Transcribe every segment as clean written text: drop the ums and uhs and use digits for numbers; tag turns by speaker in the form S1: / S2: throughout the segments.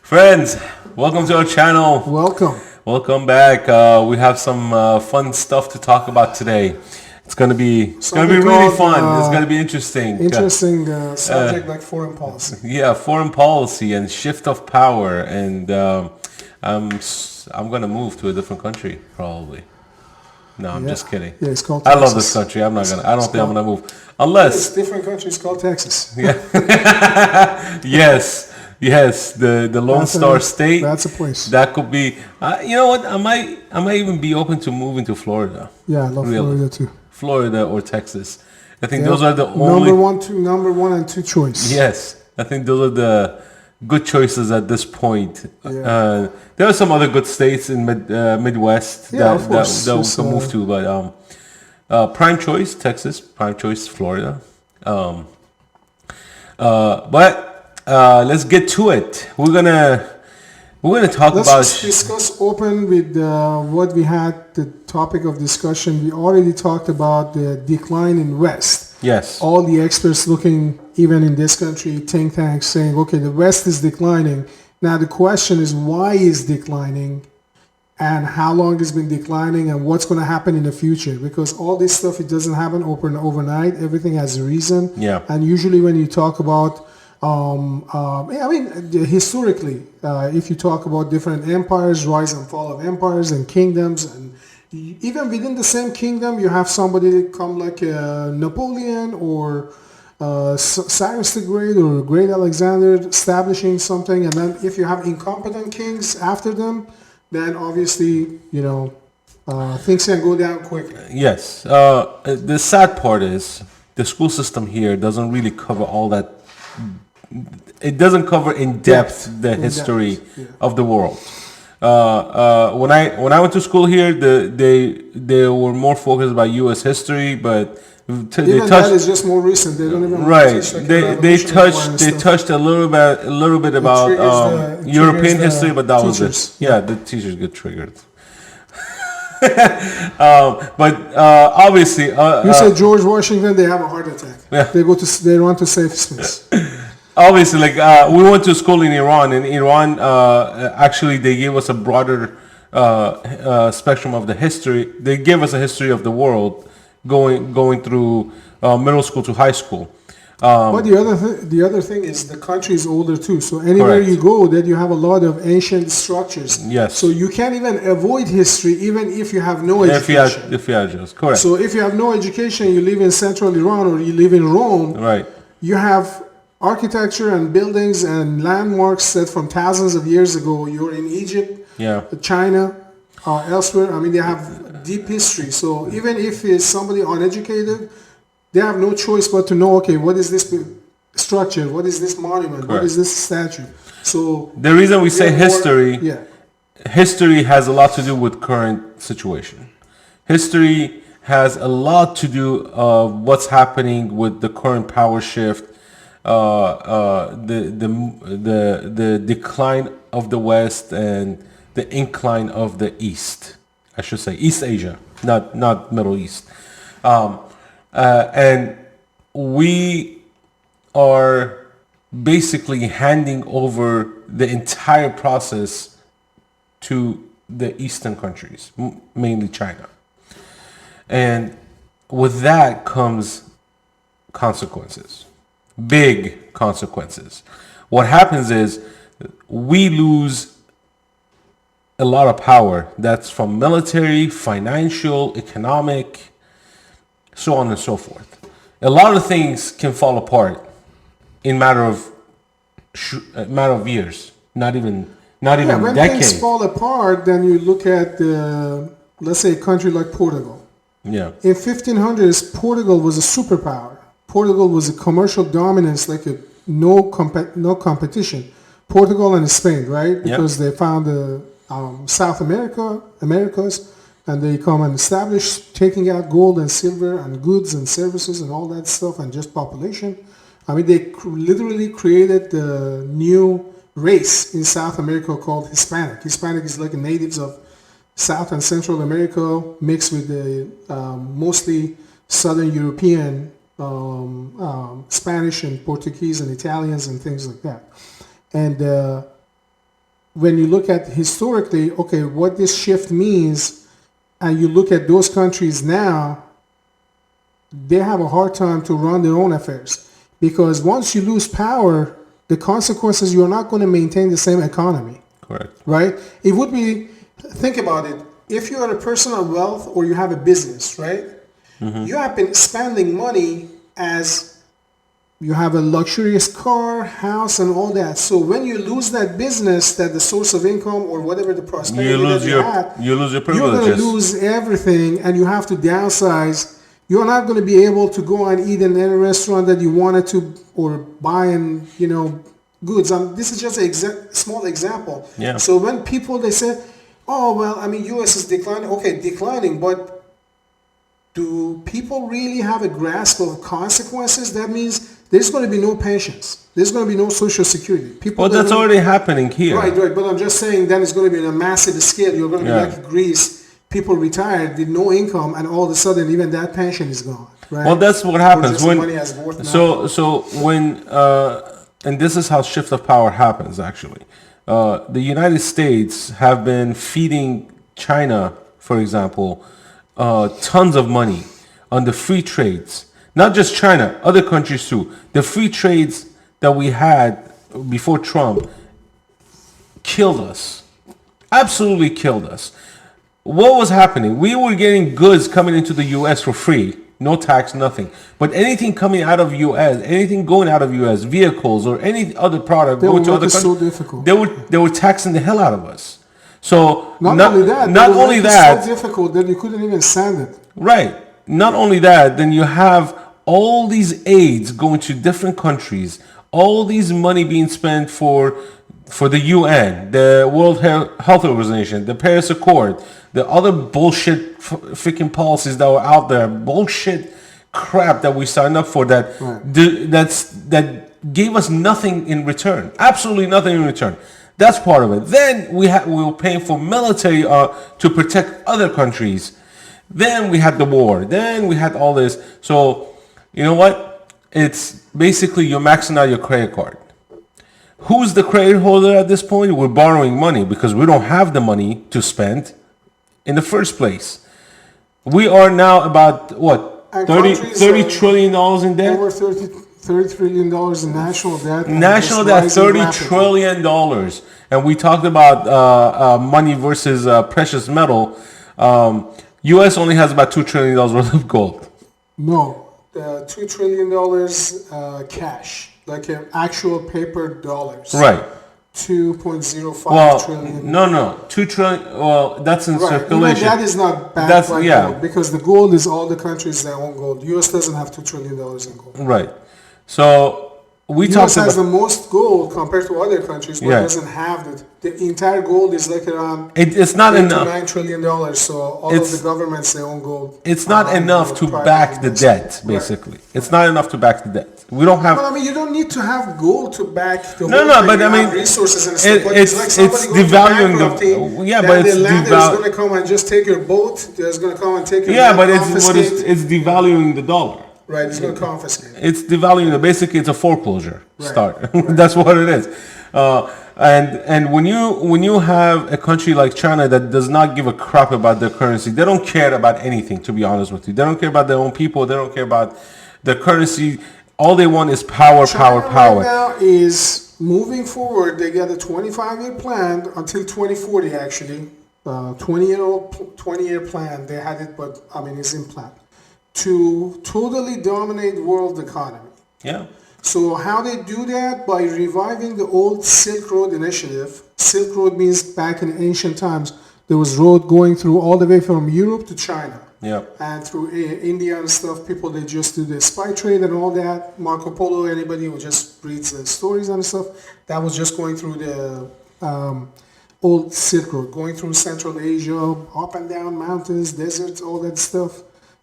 S1: Friends, welcome to our channel.
S2: Welcome.
S1: Welcome back. We have some fun stuff to talk about today. It's gonna be really fun. It's gonna be interesting.
S2: Interesting subject like foreign policy.
S1: Yeah, foreign policy and shift of power, and I'm gonna move to a different country probably. No, I'm just kidding.
S2: Yeah, it's called
S1: I
S2: Texas.
S1: love this country. I don't think I'm gonna move unless
S2: It's different country. It's called Texas.
S1: yeah. Yes, the Lone Star State.
S2: That's a place.
S1: That could be. You know what? I might even be open to moving to Florida.
S2: Yeah, I love Florida too.
S1: Florida or Texas. I think those are the only
S2: number one and two choice.
S1: Yes, I think those are the good choices at this point.
S2: Yeah.
S1: There are some other good states in Midwest that we can move to, but prime choice Texas, prime choice Florida. Let's get to it. We're gonna talk about.
S2: Let's discuss open with what we had. The topic of discussion. We already talked about the decline in West.
S1: Yes.
S2: All the experts looking, even in this country, think tanks saying, okay, the West is declining. Now the question is, why is declining, and how long it's been declining, and what's going to happen in the future? Because all this stuff, it doesn't happen overnight. Everything has a reason.
S1: Yeah.
S2: And usually when you talk about historically, if you talk about different empires, rise and fall of empires and kingdoms, and even within the same kingdom, you have somebody come like Napoleon or Cyrus the Great or Great Alexander establishing something, and then if you have incompetent kings after them, then obviously, things can go down quickly.
S1: Yes. The sad part is the school system here doesn't really cover all that. It doesn't cover in depth the history of the world. When I went to school here, they were more focused about U.S. history, but
S2: they touched, that is just more recent. They don't even
S1: they touched a little bit about European history, but that was it. Yeah, the teachers get triggered. Obviously,
S2: you said George Washington. They have a heart attack.
S1: Yeah.
S2: They run to safe space.
S1: Obviously, we went to school in Iran. In Iran, actually, they gave us a broader spectrum of the history. They gave us a history of the world, going through middle school to high school.
S2: But the other thing is the country is older too. So anywhere you go, that you have a lot of ancient structures.
S1: Yes.
S2: So you can't even avoid history, even if you have no education.
S1: If you are just correct.
S2: So if you have no education, you live in central Iran or you live in Rome.
S1: Right.
S2: You have architecture and buildings and landmarks that from thousands of years ago. You're in Egypt, China, elsewhere. I mean, they have deep history. So even if it's somebody uneducated, they have no choice but to know, okay, what is this structure? What is this monument? Correct. What is this statue? So
S1: the reason we say history, history has a lot to do with current situation. History has a lot to do what's happening with the current power shift, the decline of the West and the incline of the East. I should say East Asia, not Middle East. And we are basically handing over the entire process to the Eastern countries, mainly China. And with that comes consequences, big consequences. What happens is we lose a lot of power. That's from military, financial, economic, so on and so forth. A lot of things can fall apart in matter of years, not even
S2: when
S1: decades.
S2: Things fall apart, then you look at let's say a country like Portugal.
S1: Yeah.
S2: In 1500s, Portugal was a superpower. Portugal was a commercial dominance, like no competition. Portugal and Spain, right? Because they found South Americas. And they come and establish, taking out gold and silver and goods and services and all that stuff and just population. I mean, they literally created the new race in South America called Hispanic. Hispanic is like the natives of South and Central America mixed with the mostly Southern European, Spanish and Portuguese and Italians and things like that. And when you look at historically, okay, what this shift means, and you look at those countries now, they have a hard time to run their own affairs. Because once you lose power, the consequences, you're not going to maintain the same economy.
S1: Correct.
S2: Right? It would be, think about it, if you are a person of wealth or you have a business, right? You have been spending money as you have a luxurious car, house, and all that. So when you lose that business, that the source of income or whatever the prosperity
S1: You lose
S2: that you had,
S1: your
S2: you're
S1: privileges.
S2: going to lose everything, and you have to downsize. You're not going to be able to go and eat in any restaurant that you wanted to, or buy in, goods. This is just a small example.
S1: Yeah.
S2: So when people, they say, oh, well, I mean, U.S. is declining. Okay, declining, but do people really have a grasp of consequences? That means there's going to be no pensions. There's going to be no social security. People.
S1: Well, that's already happening here.
S2: Right. But I'm just saying that it's going to be on a massive scale. You're going to be like Greece. People retired with no income, and all of a sudden, even that pension is gone. Right.
S1: Well, that's what happens when.
S2: Money has worth
S1: So when and this is how shift of power happens. Actually, the United States have been feeding China, for example, tons of money on the free trades. Not just China, other countries too. The free trades that we had before Trump killed us. Absolutely killed us. What was happening? We were getting goods coming into the U.S. for free. No tax, nothing. But anything coming out of U.S., anything going out of U.S., vehicles or any other product going to other countries,
S2: so difficult.
S1: They were taxing the hell out of us. So
S2: not only that, so difficult that you couldn't even send it.
S1: Right. Not only that, then you have all these aids going to different countries, all these money being spent for the UN, the World Health Organization, the Paris Accord, the other bullshit freaking policies that were out there, bullshit crap that we signed up for that that gave us nothing in return, absolutely nothing in return. That's part of it. Then we were paying for military to protect other countries. Then we had the war. Then we had all this. So you know what? It's basically you're maxing out your credit card. Who's the credit holder at this point? We're borrowing money because we don't have the money to spend in the first place. We are now about what? $30 trillion in debt?
S2: Over $30 trillion in national debt.
S1: National debt, $30 trillion. And we talked about money versus precious metal. U.S. only has about $2 trillion worth of gold.
S2: No, $2 trillion cash, like actual paper dollars.
S1: Right.
S2: 2.05 trillion.
S1: No, 2 trillion. Well, that's in circulation.
S2: Even that is not backed by gold, because the gold is all the countries that own gold. U.S. doesn't have $2 trillion in gold.
S1: Right. So we talked
S2: U.S. has the most gold compared to other countries, but doesn't have the entire gold is like around
S1: it's not enough.
S2: $9 trillion. So all of the governments, they own gold.
S1: It's not enough to back the debt, basically. It's not enough to back the debt. We don't have.
S2: Well, I mean, you don't need to have gold to back the whole
S1: thing. But I mean,
S2: resources and stuff. But it's like somebody
S1: devaluing
S2: but it's the lander is going to come and just take your boat. There's going to come and take your
S1: but it's devaluing the dollar.
S2: Right, it's going to confiscate.
S1: It's devaluing. Basically, it's a foreclosure start. That's what it is. And when you have a country like China that does not give a crap about their currency, they don't care about anything. To be honest with you, they don't care about their own people. They don't care about the currency. All they want is power.
S2: China right now is moving forward. They got a 25-year plan until 2040. Actually, 20-year plan. They had it, but I mean, it's in plan to totally dominate world economy.
S1: Yeah.
S2: So how they do that? By reviving the old Silk Road initiative. Silk Road means back in ancient times, there was road going through all the way from Europe to China.
S1: Yeah.
S2: And through India and stuff, people, they just do the spy trade and all that. Marco Polo, anybody who just reads the stories and stuff, that was just going through the old Silk Road, going through Central Asia, up and down mountains, deserts, all that stuff,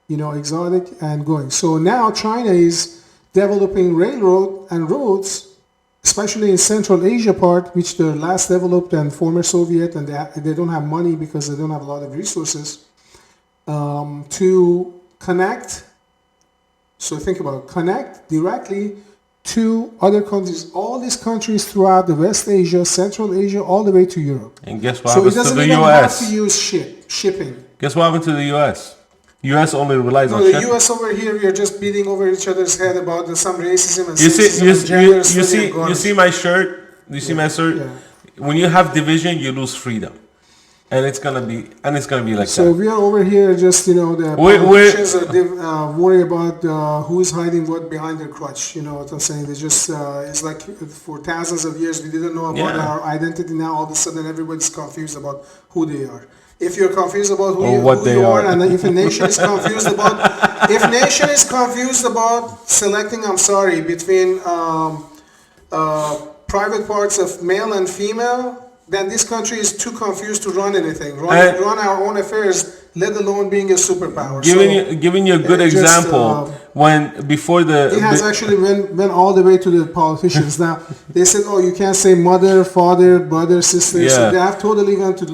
S2: exotic and going. So now China is developing railroad and roads, especially in Central Asia part, which they're last developed and former Soviet, and they don't have money because they don't have a lot of resources. To connect, so think about it, connect directly to other countries, all these countries throughout the West Asia, Central Asia, all the way to Europe.
S1: And guess what
S2: So it
S1: happens to
S2: doesn't
S1: the
S2: even
S1: U.S.?
S2: have to use shipping.
S1: Guess what happened to the U.S.? U.S. only relies
S2: No,
S1: on
S2: the
S1: shipping.
S2: U.S. over here, we are just beating over each other's head about some racism and
S1: You see,
S2: sexism
S1: you,
S2: and gender study and
S1: you
S2: garbage.
S1: see my shirt. You see my shirt.
S2: Yeah.
S1: When you have division, you lose freedom, and it's gonna be like
S2: So
S1: that.
S2: we are over here just, the
S1: We're-
S2: politicians are worry about who is hiding what behind their crutch. You know what I'm saying? They just, it's like for thousands of years we didn't know about
S1: Yeah.
S2: our identity. Now all of a sudden everybody's confused about who they are. If you're confused about
S1: Or what they
S2: you
S1: are.
S2: and if a nation is confused about, selecting, I'm sorry, between private parts of male and female, then this country is too confused to run anything, run our own affairs, let alone being a superpower.
S1: Giving you a good
S2: just,
S1: example, when before the
S2: it has actually went all the way to the politicians. Now they said, "Oh, you can't say mother, father, brother, sister."
S1: Yeah.
S2: So they have totally went to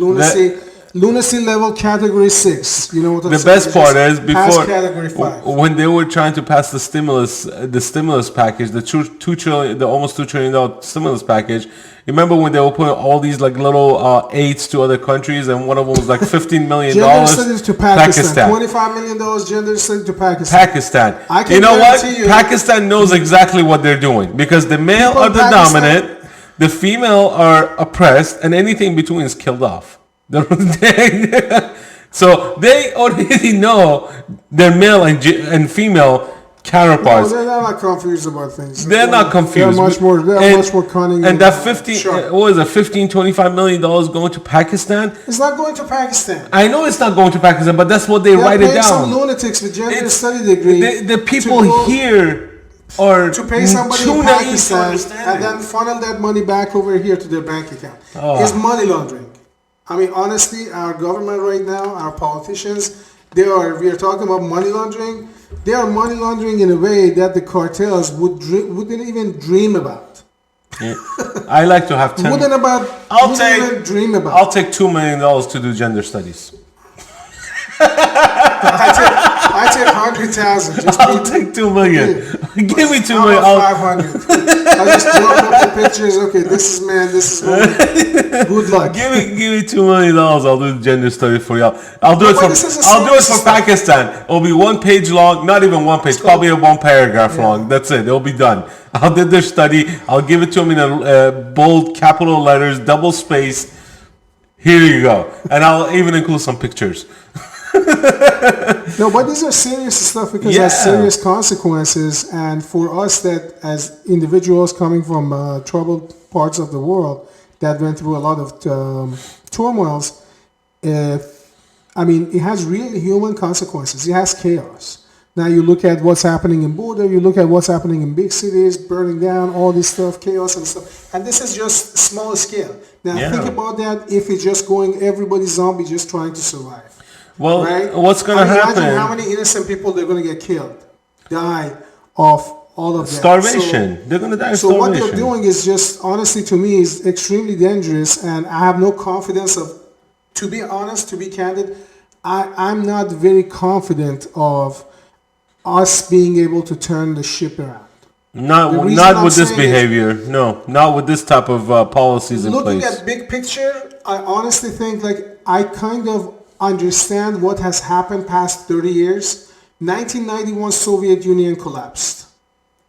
S2: lunacy level category 6. You know what I'm
S1: the
S2: saying?
S1: best part is
S2: past
S1: before
S2: category 5.
S1: when they were trying to pass the stimulus package, the almost $2 trillion stimulus package. Remember when they were putting all these like little aids to other countries, and one of them was like $15 million.
S2: Gender studies to Pakistan. $25 million gender studies to Pakistan.
S1: Pakistan.
S2: I can
S1: You know what?
S2: guarantee you-
S1: Pakistan knows exactly what they're doing, because the male
S2: People
S1: are
S2: in
S1: the
S2: Pakistan-
S1: dominant, the female are oppressed, and anything between is killed off. So they already know their male and female counterparts.
S2: No, they're not confused about things.
S1: They're not confused.
S2: They're much more cunning.
S1: And that 15,
S2: sharp.
S1: what is it, $25 million going to Pakistan?
S2: It's not going to Pakistan.
S1: I know it's not going to Pakistan, but that's what they
S2: They're
S1: write it
S2: paying some
S1: down.
S2: lunatics with gender
S1: It's-
S2: study degree.
S1: The people
S2: to go-
S1: here are
S2: to pay somebody
S1: too
S2: in
S1: naive to
S2: Pakistan
S1: understand
S2: and
S1: it.
S2: then funnel that money back over here to their bank account.
S1: Oh.
S2: It's money laundering. I mean, honestly, our government right now, our politicians, we are talking about money laundering. They are money laundering in a way that the cartels wouldn't even dream about.
S1: Yeah. I like to have 10.
S2: Wouldn't even dream about.
S1: I'll take $2 million to do gender studies.
S2: I take 100,000. Just
S1: I'll take $2 million. Give me $2
S2: How
S1: million.
S2: about 500? I just throw up the pictures. Okay, this is man. This is woman. Good luck.
S1: Give me $2 million. I'll do gender study for y'all. I'll do it
S2: But this is a
S1: for
S2: serious stuff.
S1: Pakistan. It'll be 1 page long, not even 1 page, probably a 1 paragraph long. That's it. It'll be done. I'll do their study. I'll give it to them in bold capital letters, double space. Here you go. And I'll even include some pictures.
S2: No, but these are serious stuff because it has serious consequences. And for us that as individuals coming from troubled parts of the world that went through a lot of turmoils, I mean, it has really human consequences. It has chaos. Now you look at what's happening in border, you look at what's happening in big cities, burning down, all this stuff, chaos and stuff. And this is just small scale. Now think about that if it's just going everybody zombie just trying to survive.
S1: Well,
S2: Right?
S1: what's going to happen?
S2: Imagine how many innocent people they're going to get killed, die of all of that.
S1: Starvation. They're going to die of
S2: So
S1: starvation.
S2: what they're doing is just, honestly, to me, is extremely dangerous, and I have no confidence of. To be honest, to be candid, I'm not very confident of us being able to turn the ship around.
S1: Not
S2: reason
S1: not
S2: I'm
S1: with this
S2: saying is-
S1: behavior. No, not with this type of policies in
S2: Looking
S1: place.
S2: at big picture, I honestly think I kind of understand what has happened past 30 years. 1991 Soviet Union collapsed,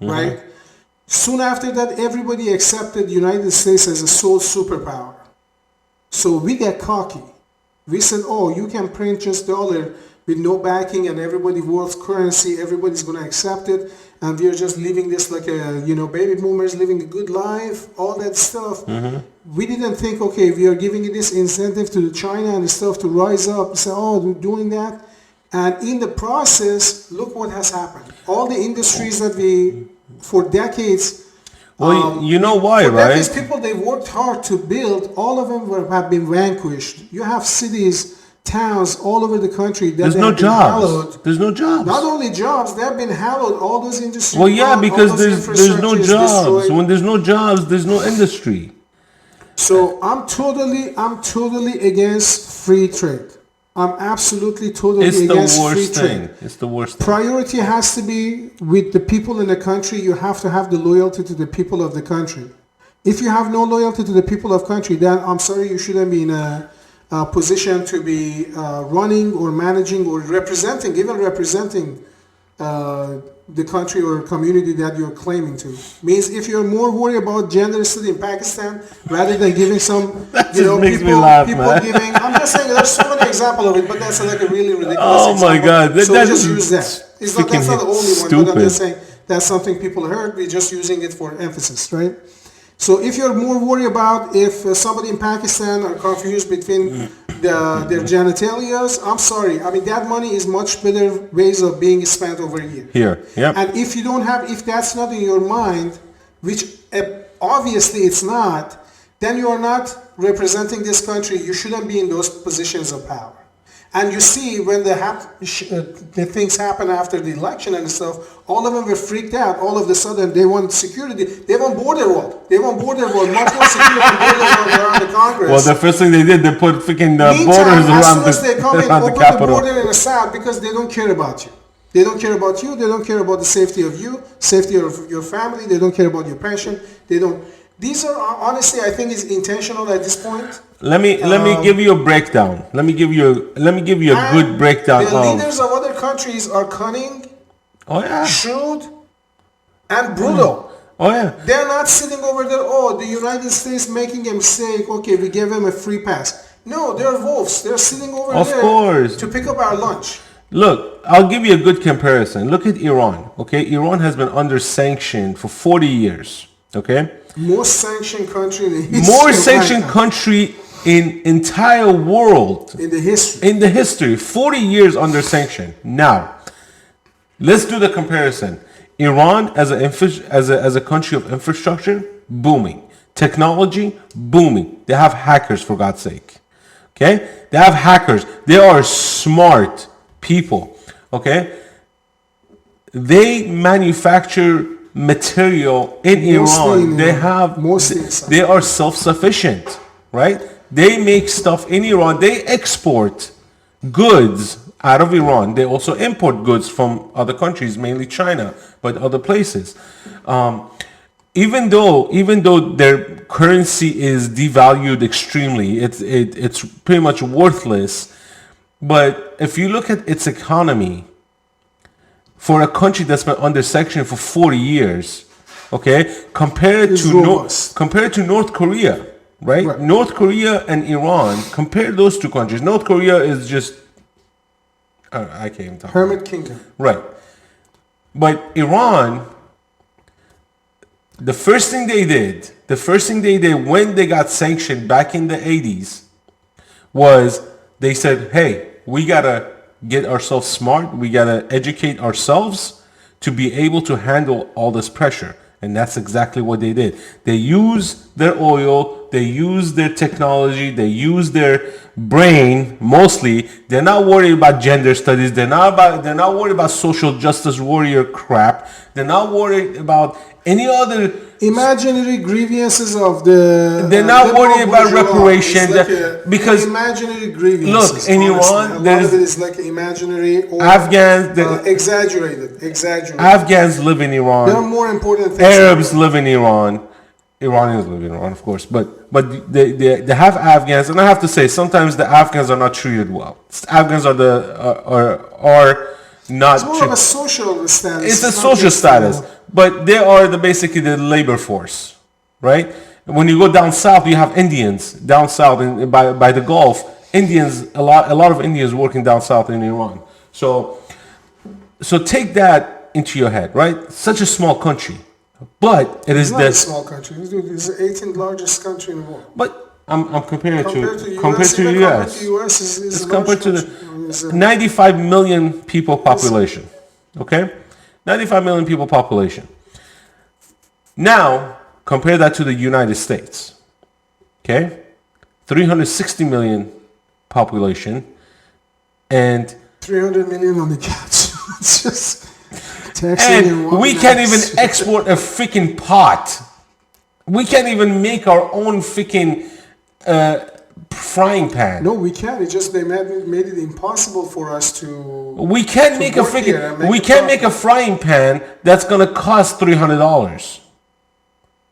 S2: right? Soon after that, everybody accepted United States as a sole superpower. So we get cocky. We said, oh, you can print just dollar with no backing and everybody world's currency, everybody's going to accept it. And we are just living this like baby boomers living a good life, all that stuff. We didn't think, okay, we are giving this incentive to China and stuff to rise up and say, oh, we're doing that. And in the process, look what has happened. All the industries that for decades,
S1: Well, you know why,
S2: for
S1: right?
S2: decades, people they worked hard to build, all of them have been vanquished. You have cities, towns all over the country that
S1: There's
S2: they
S1: no
S2: have been
S1: jobs.
S2: hallowed.
S1: There's no jobs.
S2: Not only jobs, they have been hallowed. All those industries.
S1: Well, yeah,
S2: all
S1: because
S2: those
S1: there's no
S2: infrastructures
S1: jobs.
S2: destroyed.
S1: When there's no jobs, there's no industry.
S2: So I'm totally against free trade. I'm absolutely totally
S1: It's the
S2: against free
S1: worst
S2: trade.
S1: thing. It's the worst thing.
S2: Priority has to be with the people in the country. You have to have the loyalty to the people of the country. If you have no loyalty to the people of country, then I'm sorry, you shouldn't be in a position to be running or managing or representing, even representing the country or community that you're claiming to. Means if you're more worried about gender study in Pakistan rather than giving some,
S1: makes me laugh, man.
S2: giving. I'm just saying there's so many examples of it, but that's like a really ridiculous
S1: Oh
S2: example.
S1: my God,
S2: So we just use that. That's not the only one, but I'm just
S1: stupid.
S2: saying that's something people heard. We're just using it for emphasis, right? So if you're more worried about if somebody in Pakistan are confused between their genitalias, I'm sorry. I mean, that money is much better ways of being spent over here.
S1: Here, yep.
S2: And if you don't have, if that's not in your mind, which obviously it's not, then you are not representing this country. You shouldn't be in those positions of power. And you see when the things happen after the election and stuff, all of them were freaked out. All of a sudden, they want security. They want border wall. They want border wall. Much more security than border wall around the Congress.
S1: Well, the first thing they did, they put freaking
S2: Meantime,
S1: borders
S2: as
S1: around
S2: soon as they come in,
S1: around the
S2: open the
S1: Capitol.
S2: border in the south because they don't care about you. They don't care about you. They don't care about the safety of you, safety of your family. They don't care about your pension. They don't. These are honestly, I think, is intentional at this point.
S1: Let me give you a breakdown. Let me give you a good breakdown
S2: The
S1: of.
S2: leaders of other countries are cunning,
S1: Oh yeah.
S2: shrewd, and brutal.
S1: Oh yeah.
S2: They're not sitting over there. Oh, the United States making a mistake. Okay, we gave them a free pass. No, they're wolves. They're sitting over
S1: Of
S2: there
S1: course.
S2: to pick up our lunch.
S1: Look, I'll give you a good comparison. Look at Iran. Okay, Iran has been under sanction for 40 years. Okay.
S2: Most sanctioned country in the history.
S1: More
S2: of
S1: sanctioned
S2: mankind.
S1: country in entire world
S2: In the history.
S1: in the history. 40 years under sanction. Now, let's do the comparison. Iran as a country of infrastructure, booming. Technology, booming. They have hackers, for God's sake. Okay? They have hackers. They are smart people. Okay? They manufacture material in
S2: Mostly
S1: Iran.
S2: in
S1: They
S2: Iran.
S1: have
S2: Mostly inside.
S1: they are self-sufficient, right? They make stuff in Iran. They export goods out of Iran. They also import goods from other countries, mainly China, but other places. Even though their currency is devalued extremely, it's pretty much worthless. But if you look at its economy, for a country that's been under sanction for 40 years, okay, compared
S2: It's
S1: to North Korea, right? North Korea and Iran, compare those two countries. North Korea is just, I can't even talk.
S2: Hermit kingdom.
S1: Right. But Iran, the first thing they did when they got sanctioned back in the 80s was they said, hey, we gotta get ourselves smart. We gotta educate ourselves to be able to handle all this pressure. And that's exactly what they did. They use their oil, they use their technology, they use their brain mostly. They're not worried about gender studies. They're not worried about social justice warrior crap. They're not worried about any other
S2: Imaginary grievances of the.
S1: They're not
S2: liberal
S1: worried about
S2: bourgeois.
S1: reparation,
S2: It's
S1: because
S2: imaginary grievances.
S1: look, in
S2: honestly.
S1: Iran,
S2: a lot
S1: there's
S2: of it is like imaginary or
S1: Afghans,
S2: exaggerated.
S1: Afghans live in
S2: There are
S1: Iran.
S2: more important things.
S1: Arabs live in Iran. Iranians live in Iran, of course, but they have Afghans, and I have to say sometimes the Afghans are not treated well. Afghans are not.
S2: It's more of a social status.
S1: It's a
S2: not
S1: social
S2: just,
S1: status, but they are basically the labor force, right? When you go down south, you have Indians down south by the Gulf. Indians, a lot of Indians working down south in Iran. So take that into your head, right? Such a small country, but it is
S2: It's not a
S1: this.
S2: small country. It's the 18th largest country in the world.
S1: But I'm comparing it
S2: Compared
S1: to
S2: to
S1: compared to
S2: even compared
S1: US.
S2: to US is
S1: It's
S2: a large
S1: compared to
S2: country. It's
S1: the 95 million people population. Okay, 95 million people population. Now compare that to the United States. Okay, 360 million population, and
S2: 300 million on the couch. It's just taxing
S1: and we can't even export a freaking pot. We can't even make our own freaking frying pan.
S2: No, we can't. It's just they made it impossible for us to.
S1: We can't make a frying pan that's gonna cost $300.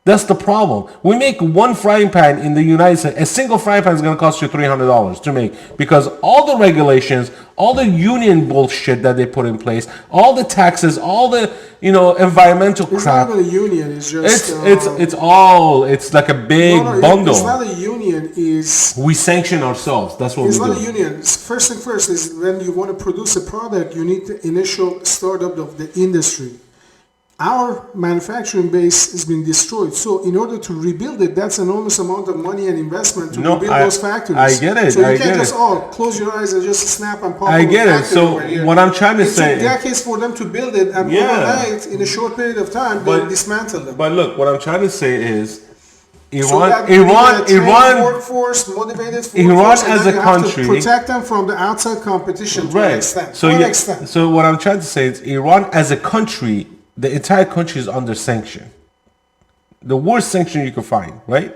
S1: That's the problem. We make one frying pan in the United States. A single frying pan is going to cost you $300 to make because all the regulations, all the union bullshit that they put in place, all the taxes, all the environmental crap.
S2: It's not even a union. It's just
S1: it's like a big bundle.
S2: It's not a union.
S1: We sanction ourselves. That's what we do.
S2: It's not a union. First thing first is when you want to produce a product, you need the initial startup of the industry. Our manufacturing base has been destroyed. So in order to rebuild it, that's an enormous amount of money and investment to rebuild those factories.
S1: I get it.
S2: So you can't just close your eyes and just snap and pop.
S1: I get it. So what I'm trying to say,
S2: it took decades for them to build it, and overnight, in a short period of time, they dismantled them.
S1: But look, what I'm trying to say is,
S2: Iran workforce, motivated
S1: Iran as a country,
S2: to protect them from the outside competition to an extent.
S1: So what I'm trying to say is, Iran as a country. The entire country is under sanction. The worst sanction you can find, right?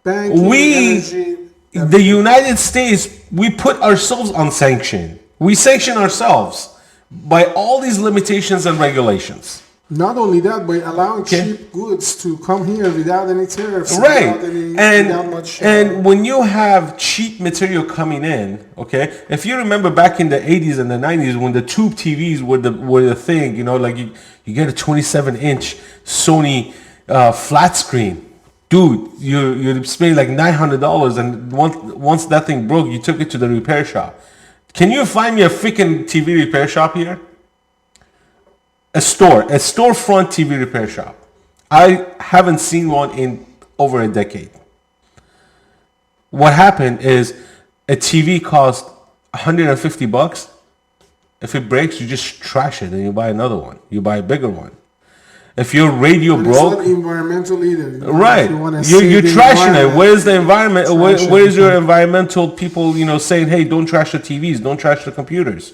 S2: Banking, energy,
S1: the United States, we put ourselves on sanction. We sanction ourselves by all these limitations and regulations.
S2: Not only that, but allowing cheap goods to come here without any tariffs.
S1: Right. And when you have cheap material coming in, okay, if you remember back in the 80s and the 90s when the tube TVs were the thing, like you get a 27-inch Sony flat screen. Dude, you spend like $900 and once that thing broke, you took it to the repair shop. Can you find me a freaking TV repair shop here? A storefront TV repair shop. I haven't seen one in over a decade. What happened is a TV cost $150. If it breaks, you just trash it and you buy another one. You buy a bigger one. If your radio broke,
S2: it's not environmental either.
S1: Right? You're trashing it. Where's the environment? Where's your environmental people? saying, hey, don't trash the TVs, don't trash the computers.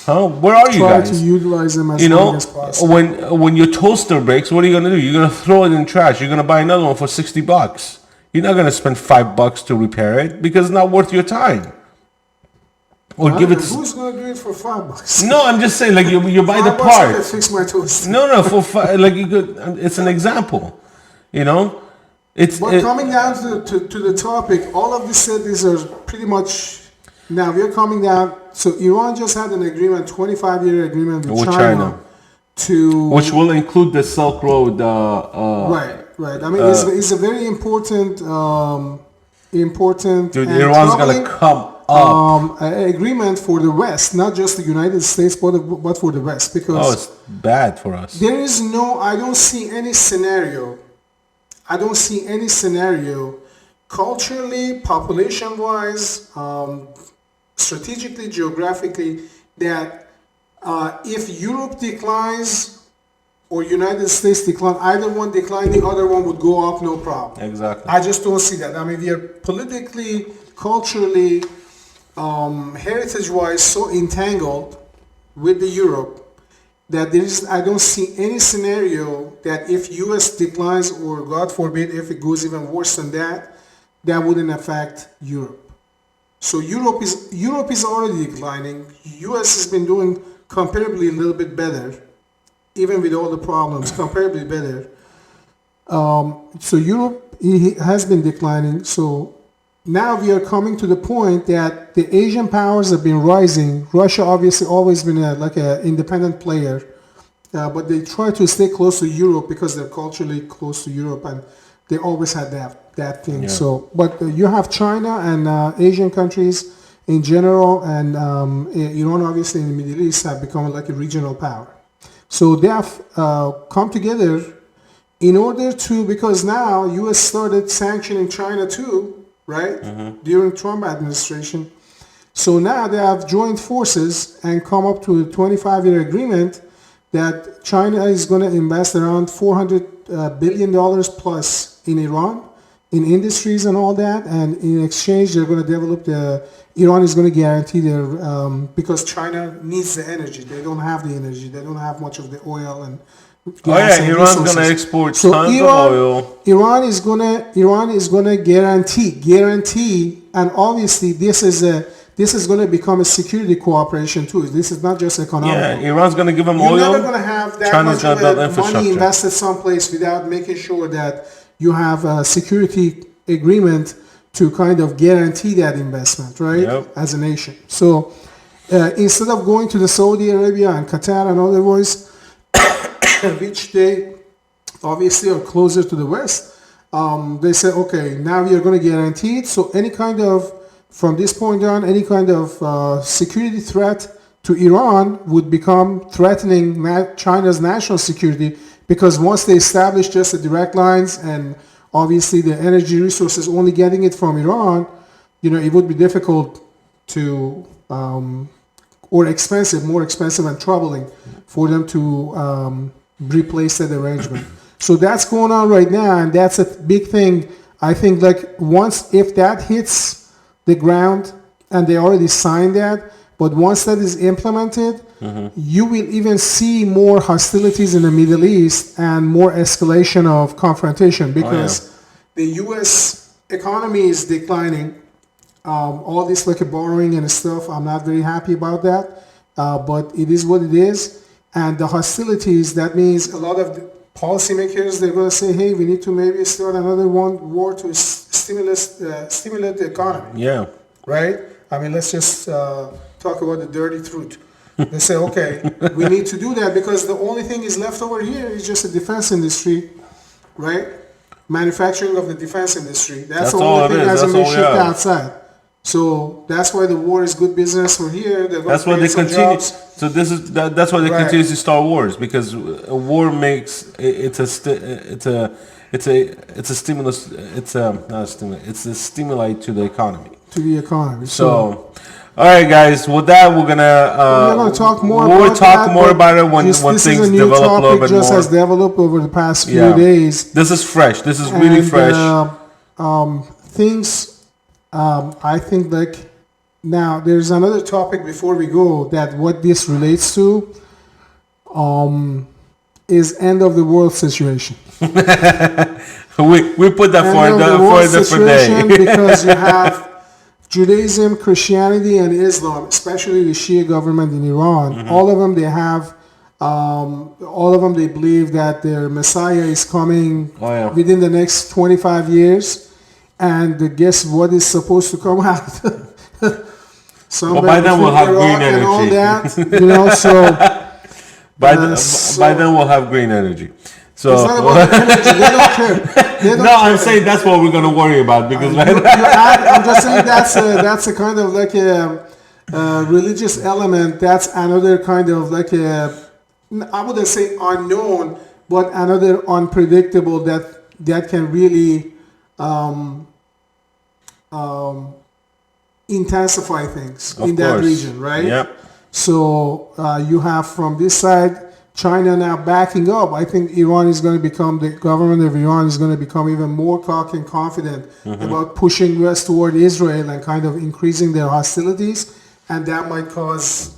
S1: Huh? Where are you guys?
S2: Try to utilize them as long as possible.
S1: When your toaster breaks, what are you gonna do? You're gonna throw it in trash. You're gonna buy another one for $60. You're not gonna spend $5 to repair it because it's not worth your time. Or give it.
S2: Who's gonna do it for $5?
S1: No, I'm just saying, like you buy the part.
S2: I can fix my toaster.
S1: No, it's an example. But
S2: coming down to the topic, all of these cities are pretty much. Now we're coming down. So Iran just had an agreement, 25-year agreement with China,
S1: which will include the Silk Road.
S2: Right. I mean, it's a very important.
S1: Dude, Iran's gonna come up.
S2: Agreement for the West, not just the United States, but for the West, because
S1: it's bad for us.
S2: There is I don't see any scenario. Culturally, population-wise, strategically, geographically, that if Europe declines or United States decline, either one decline, the other one would go up, no problem.
S1: Exactly.
S2: I just don't see that. I mean, we are politically, culturally, heritage-wise so entangled with the Europe that I don't see any scenario that if U.S. declines or God forbid if it goes even worse than that wouldn't affect Europe. So Europe is already declining. U.S. has been doing comparably a little bit better, even with all the problems, comparably better. So Europe has been declining. So now we are coming to the point that the Asian powers have been rising. Russia obviously always been like an independent player, but they try to stay close to Europe because they're culturally close to Europe, and they always had that thing. Yeah. So, but you have China and Asian countries in general, and Iran obviously in the Middle East have become like a regional power. So they have come together in order to, because now U.S. started sanctioning China too, right? Mm-hmm. During Trump administration. So now they have joined forces and come up to a 25-year agreement that China is going to invest around $400 billion plus in Iran, in industries and all that, and in exchange they're going to develop Iran is going to guarantee their, because China needs the energy. They don't have the energy. They don't have much of the oil and
S1: Oh yeah,
S2: and
S1: Iran's
S2: resources.
S1: gonna export
S2: So
S1: tons of oil.
S2: Iran is gonna guarantee, and obviously this is gonna become a security cooperation too. This is not just economic.
S1: Yeah, Iran's gonna give them
S2: You're
S1: oil.
S2: never gonna have that
S1: China's
S2: much
S1: gonna
S2: of
S1: build
S2: money
S1: infrastructure.
S2: invested someplace without making sure that you have a security agreement to kind of guarantee that investment, right?
S1: Yep.
S2: As a nation. So instead of going to the Saudi Arabia and Qatar and other ones, which they obviously are closer to the West, they say, okay, now we are going to guarantee it. So any kind of, from this point on, any kind of security threat to Iran would become threatening China's national security, because once they establish just the direct lines and obviously the energy resources only getting it from Iran, it would be difficult to, or expensive, more expensive and troubling for them to replace that arrangement. So that's going on right now, and that's a big thing. I think if that hits the ground, and they already signed that, but once that is implemented, you will even see more hostilities in the Middle East and more escalation of confrontation, because the U.S. economy is declining. All this borrowing and stuff, I'm not very happy about that, but it is what it is. And the hostilities, that means a lot of the policymakers, they're going to say, hey, we need to maybe start another war to stimulate the economy.
S1: Yeah.
S2: Right? I mean, let's just talk about the dirty truth. They say, okay, we need to do that because the only thing is left over here is just the defense industry, right? Manufacturing of the defense industry. That's the only thing that hasn't been shipped outside. So that's why the war is good business for here.
S1: That's why they continue. Jobs. So that's why they continue to start wars, because a war makes it's a stimulus. It's not a stimulus. It's a stimuli to the economy.
S2: To the economy.
S1: So all right, guys. With that, we're gonna
S2: talk more.
S1: We'll talk more about it when things develop a little bit more.
S2: Just has developed over the past few days.
S1: This is fresh. This is really fresh.
S2: Things. I think now there's another topic before we go, that what this relates to is end of the world situation.
S1: we put that for a different day.
S2: Because you have Judaism, Christianity, and Islam, especially the Shia government in Iran. All of them, they believe that their Messiah is coming within the next 25 years. And guess what is supposed to come out?
S1: By then we'll have green energy.
S2: And all that, so
S1: by then we'll have green energy. So
S2: it's not about the energy. They don't care.
S1: I'm saying that's what we're going to worry about, because
S2: I'm just saying that's a kind of a religious element. That's another kind of I wouldn't say unknown, but another unpredictable that can really intensify things in that region, right?
S1: Yep.
S2: So you have from this side China now backing up. I think the government of Iran is going to become even more cocky and confident about pushing west toward Israel and kind of increasing their hostilities, and that might cause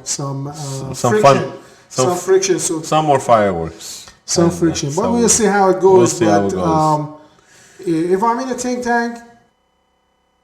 S2: some friction. Some friction. So
S1: some more fireworks.
S2: Some friction, but we'll see how it goes. If I'm in a think tank,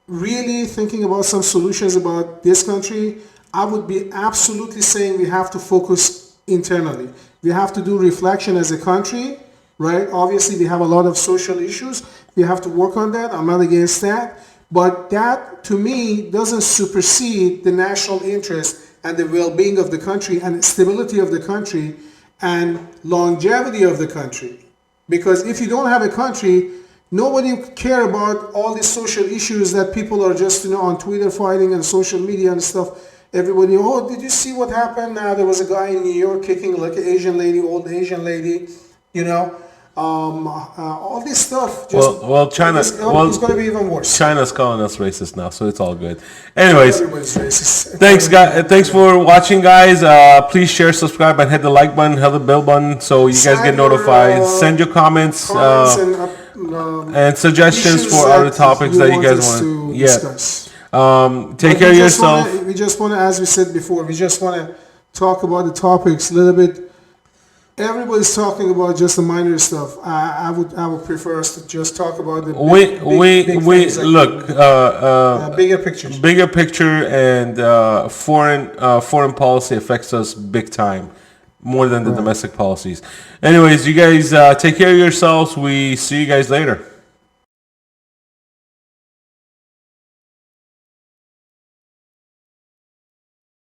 S2: really thinking about some solutions about this country, I would be absolutely saying we have to focus internally. We have to do reflection as a country, right? Obviously, we have a lot of social issues. We have to work on that. I'm not against that. But that, to me, doesn't supersede the national interest and the well-being of the country and stability of the country and longevity of the country. Because if you don't have a country, nobody care about all these social issues that people are just on Twitter fighting and social media and stuff. Everybody, did you see what happened? Now there was a guy in New York kicking an old Asian lady, all this stuff.
S1: China.
S2: It's going to be even worse.
S1: China's calling us racist now, so it's all good. Anyways,
S2: everybody's racist.
S1: Thanks, guys. Thanks for watching, guys. Please share, subscribe, and hit the like button, hit the bell button, so you guys get notified. Send your comments and suggestions for other topics that you guys want to discuss. Take care of yourself.
S2: We just want to, as we said before, we just want to talk about the topics a little bit everybody's talking about just the minor stuff. I would prefer us to just talk about the
S1: We
S2: things like
S1: look
S2: bigger pictures.
S1: bigger picture, and foreign policy affects us big time, more than the domestic policies. Anyways, you guys take care of yourselves. We see you guys later.